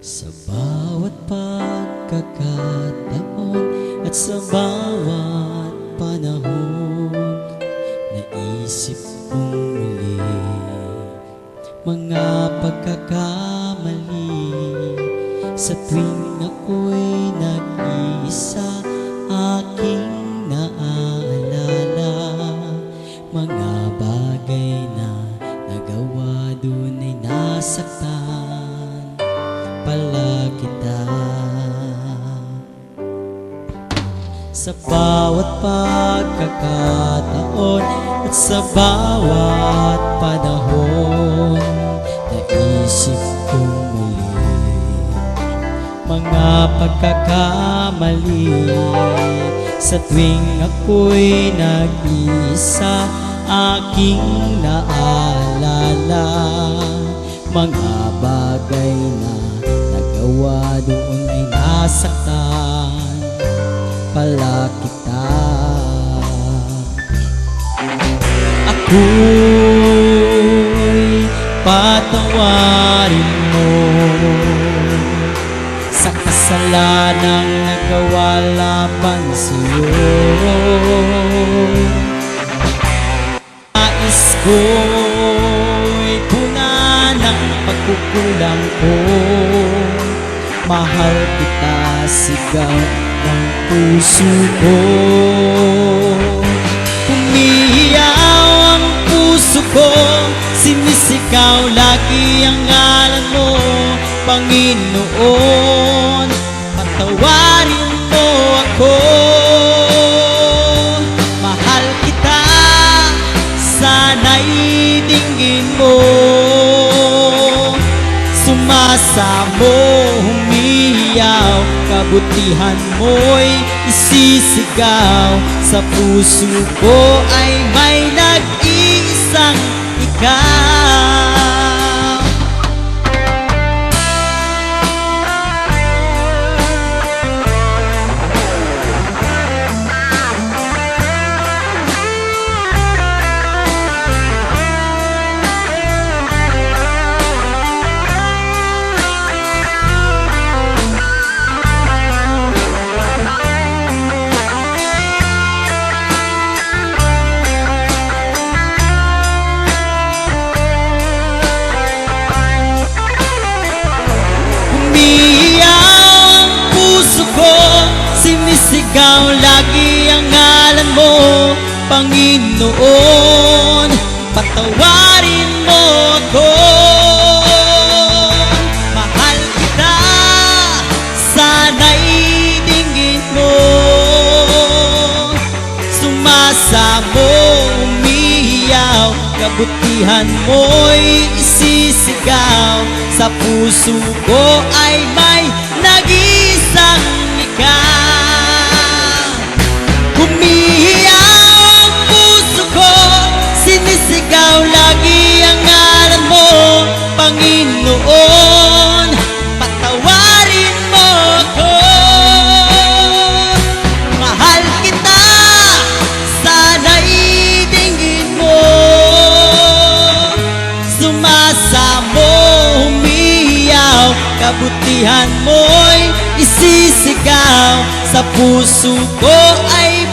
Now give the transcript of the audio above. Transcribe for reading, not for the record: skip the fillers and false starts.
Sa bawat pagkakataon at sa bawat panahon, naisip kong muli mga pagkakamali. Sa tuwing ako'y nag-iisa, aking naaalala mga bagay na nagawa, dun ay nasaktan pala kita. Sa bawat pagkakataon at sa bawat panahon, naisip kong muli mga pagkakamali. Sa tuwing ako'y nag-iisa, aking naalala mga bagay na nagawa, doon ay nasaktan pala kita. Ako'y patawarin mo sa kasalanang nagawa laban sa'yo. Nais ko'y punan ang pagkukulang ko. Mahal kita, sigaw ng puso ko. Umiiyaw ang puso ko, sinisigaw lagi ang ngalan mo. Panginoon, patawarin mo ako. Mahal kita, sana'y dinggin mo. Sumasamo, humiyaw, kabutihan mo'y isisigaw. Sa puso ko ay may nag-iisang ikaw. Sinisigaw lagi ang ngalan mo. Panginoon, patawarin mo ako. Mahal kita, sana'y dinggin mo. Sumasamo, umiyaw, kabutihan mo'y isisigaw. Sa puso ko ay may nag-iisang ikaw. Umiiyaw ang puso ko, sinisigaw lagi ang ngalan mo. Panginoon, patawarin mo ako. Mahal kita, sana'y dinggin mo. Sumasamo, humiyaw, kabutihan mo'y isisigaw. Sa puso ko ay